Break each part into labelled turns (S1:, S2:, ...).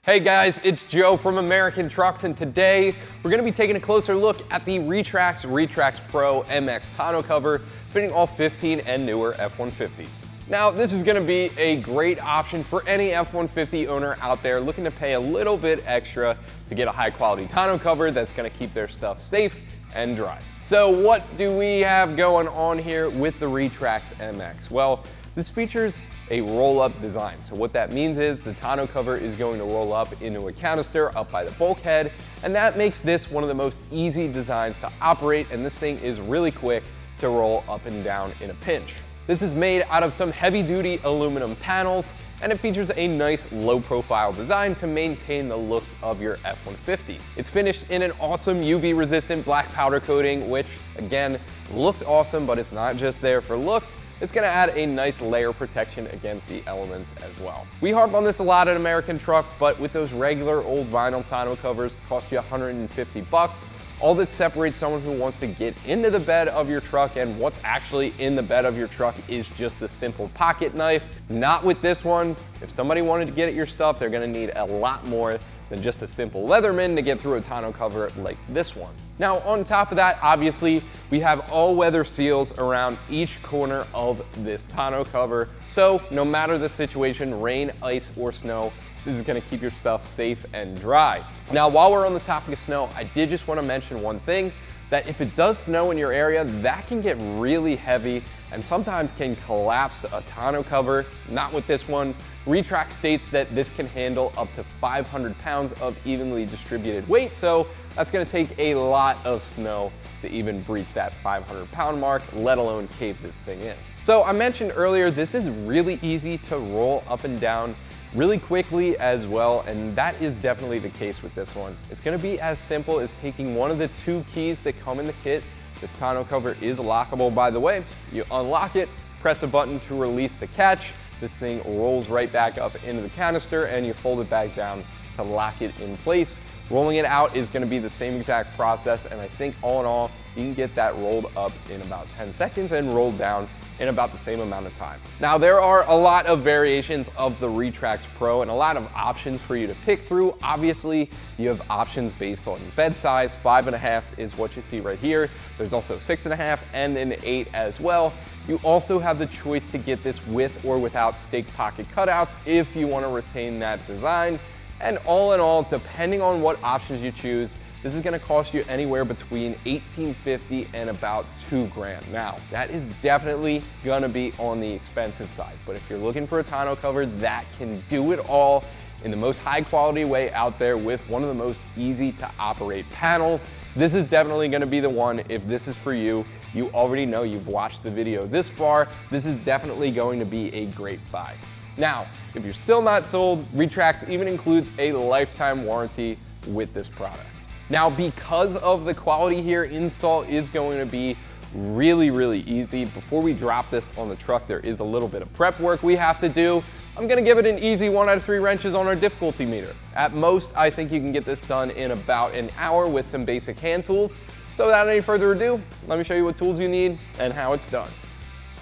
S1: Hey guys, it's Joe from AmericanTrucks, and today we're going to be taking a closer look at the Retrax RetraxPRO MX Tonneau cover, fitting all 15 and newer F-150s. Now, this is going to be a great option for any F-150 owner out there looking to pay a little bit extra to get a high-quality tonneau cover that's going to keep their stuff safe and dry. So what do we have going on here with the Retrax MX? Well, this features a roll-up design. So what that means is the tonneau cover is going to roll up into a canister up by the bulkhead, and that makes this one of the most easy designs to operate, and this thing is really quick to roll up and down in a pinch. This is made out of some heavy-duty aluminum panels, and it features a nice low-profile design to maintain the looks of your F-150. It's finished in an awesome UV-resistant black powder coating, which, again, looks awesome, but it's not just there for looks. It's going to add a nice layer protection against the elements as well. We harp on this a lot at AmericanTrucks, but with those regular old vinyl tonneau covers, cost you $150. All that separates someone who wants to get into the bed of your truck and what's actually in the bed of your truck is just the simple pocket knife. Not with this one. If somebody wanted to get at your stuff, they're going to need a lot more than just a simple Leatherman to get through a tonneau cover like this one. Now, on top of that, obviously, we have all-weather seals around each corner of this tonneau cover. So no matter the situation, rain, ice, or snow, this is gonna keep your stuff safe and dry. Now, while we're on the topic of snow, I did just wanna mention one thing, that if it does snow in your area, that can get really heavy and sometimes can collapse a tonneau cover. Not with this one. Retrax states that this can handle up to 500 pounds of evenly distributed weight, so that's gonna take a lot of snow to even breach that 500-pound mark, let alone cave this thing in. So I mentioned earlier, this is really easy to roll up and down really quickly as well, and that is definitely the case with this one. It's gonna be as simple as taking one of the two keys that come in the kit. This tonneau cover is lockable, by the way. You unlock it, press a button to release the catch. This thing rolls right back up into the canister, and you fold it back down to lock it in place. Rolling it out is gonna be the same exact process, and I think all in all, you can get that rolled up in about 10 seconds and rolled down in about the same amount of time. Now, there are a lot of variations of the Retrax Pro and a lot of options for you to pick through. Obviously, you have options based on bed size. 5.5 is what you see right here. There's also 6.5 and an 8 as well. You also have the choice to get this with or without stake pocket cutouts if you want to retain that design. And all in all, depending on what options you choose, this is gonna cost you anywhere between $1,850 and about $2 grand. Now, that is definitely gonna be on the expensive side, but if you're looking for a tonneau cover that can do it all in the most high quality way out there with one of the most easy to operate panels, this is definitely gonna be the one. If this is for you, you already know, you've watched the video this far, this is definitely going to be a great buy. Now, if you're still not sold, Retrax even includes a lifetime warranty with this product. Now, because of the quality here, install is going to be really easy. Before we drop this on the truck, there is a little bit of prep work we have to do. I'm gonna give it an easy 1 out of 3 wrenches on our difficulty meter. At most, I think you can get this done in about an hour with some basic hand tools. So without any further ado, let me show you what tools you need and how it's done.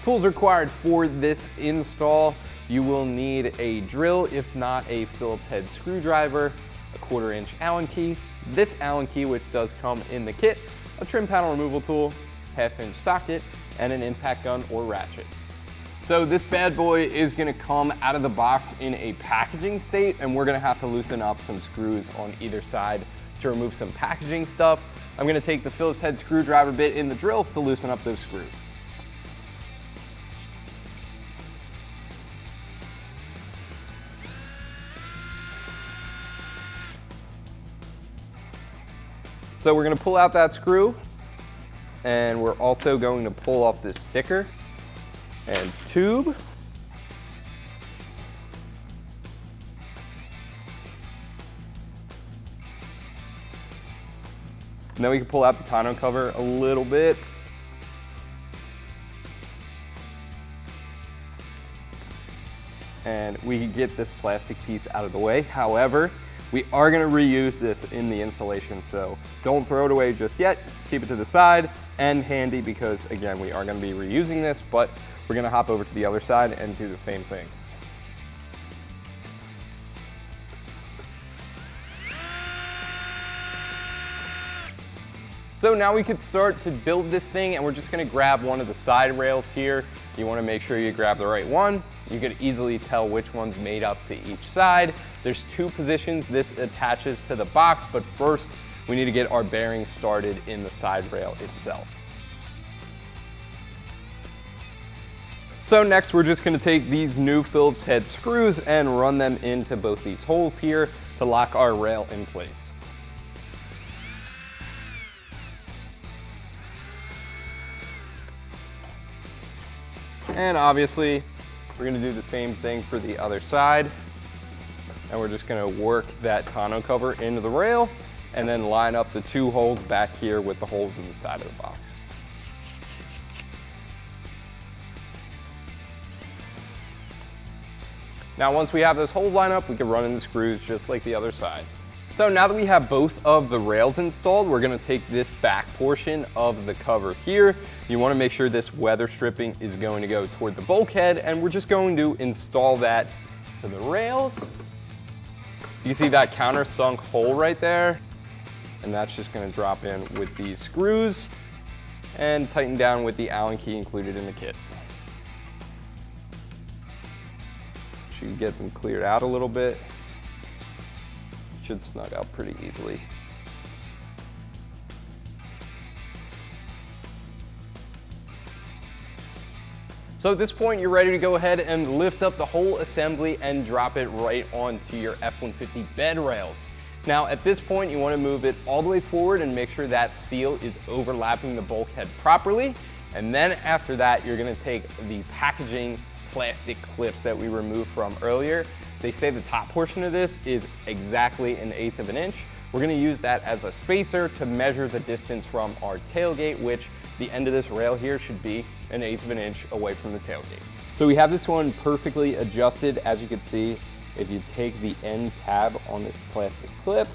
S1: Tools required for this install: you will need a drill, if not a Phillips head screwdriver, a 1/4 inch Allen key, this Allen key which does come in the kit, a trim panel removal tool, 1/2 inch socket, and an impact gun or ratchet. So this bad boy is gonna come out of the box in a packaging state, and we're gonna have to loosen up some screws on either side to remove some packaging stuff. I'm gonna take the Phillips head screwdriver bit in the drill to loosen up those screws. So we're gonna pull out that screw, and we're also going to pull off this sticker and tube. And then we can pull out the tonneau cover a little bit. And we can get this plastic piece out of the way. However, we are gonna reuse this in the installation, so don't throw it away just yet. Keep it to the side and handy because, again, we are gonna be reusing this, but we're gonna hop over to the other side and do the same thing. So now we could start to build this thing, and we're just gonna grab one of the side rails here. You wanna make sure you grab the right one. You could easily tell which one's made up to each side. There's 2 positions this attaches to the box, but first we need to get our bearings started in the side rail itself. So next we're just gonna take these new Phillips head screws and run them into both these holes here to lock our rail in place. And obviously, we're gonna do the same thing for the other side. And we're just gonna work that tonneau cover into the rail and then line up the 2 holes back here with the holes in the side of the box. Now, once we have those holes lined up, we can run in the screws just like the other side. So now that we have both of the rails installed, we're gonna take this back portion of the cover here. You wanna make sure this weather stripping is going to go toward the bulkhead, and we're just going to install that to the rails. You can see that countersunk hole right there, and that's just gonna drop in with these screws and tighten down with the Allen key included in the kit. Should get them cleared out a little bit. Should snug out pretty easily. So at this point, you're ready to go ahead and lift up the whole assembly and drop it right onto your F-150 bed rails. Now at this point, you want to move it all the way forward and make sure that seal is overlapping the bulkhead properly. And then after that, you're going to take the packaging plastic clips that we removed from earlier. They say the top portion of this is exactly 1/8 of an inch. We're gonna use that as a spacer to measure the distance from our tailgate, which the end of this rail here should be 1/8 of an inch away from the tailgate. So we have this one perfectly adjusted. As you can see, if you take the end tab on this plastic clip,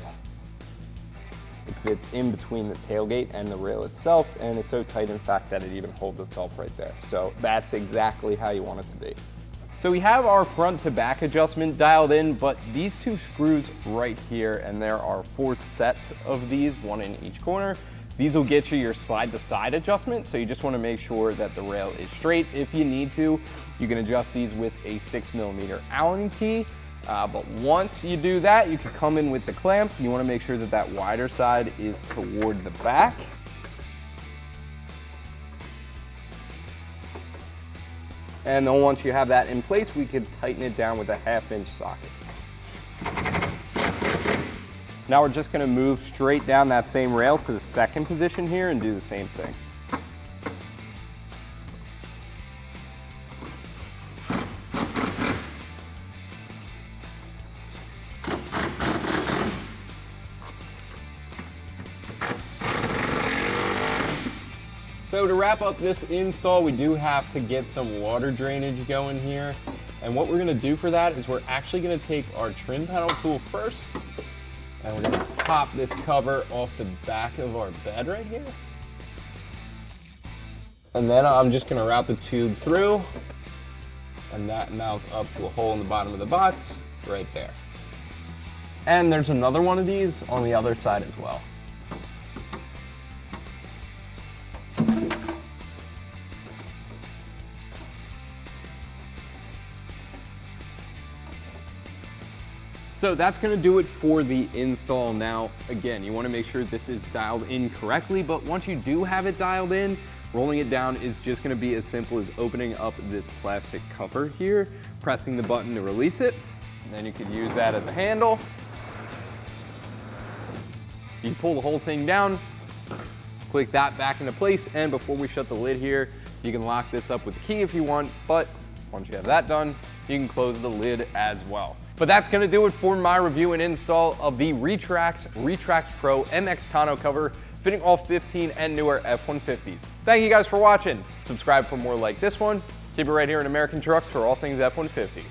S1: it fits in between the tailgate and the rail itself, and it's so tight in fact that it even holds itself right there. So that's exactly how you want it to be. So we have our front to back adjustment dialed in, but these 2 screws right here, and there are 4 sets of these, 1 in each corner. These will get you your slide to side adjustment, so you just want to make sure that the rail is straight. If you need to, you can adjust these with a 6mm Allen key. But once you do that, you can come in with the clamp. You want to make sure that that wider side is toward the back. And then once you have that in place, we could tighten it down with a 1/2 inch socket. Now we're just gonna move straight down that same rail to the second position here and do the same thing. So to wrap up this install, we do have to get some water drainage going here. And what we're gonna do for that is we're actually gonna take our trim panel tool first, and we're gonna pop this cover off the back of our bed right here. And then I'm just gonna route the tube through, and that mounts up to a hole in the bottom of the box right there. And there's another one of these on the other side as well. So that's gonna do it for the install. Now, again, you wanna make sure this is dialed in correctly, but once you do have it dialed in, rolling it down is just gonna be as simple as opening up this plastic cover here, pressing the button to release it, and then you could use that as a handle. You pull the whole thing down, click that back into place, and before we shut the lid here, you can lock this up with the key if you want, but once you have that done, you can close the lid as well. But that's gonna do it for my review and install of the Retrax RetraxPRO MX Tonneau cover, fitting all 15 and newer F-150s. Thank you guys for watching. Subscribe for more like this one. Keep it right here in American Trucks for all things F-150.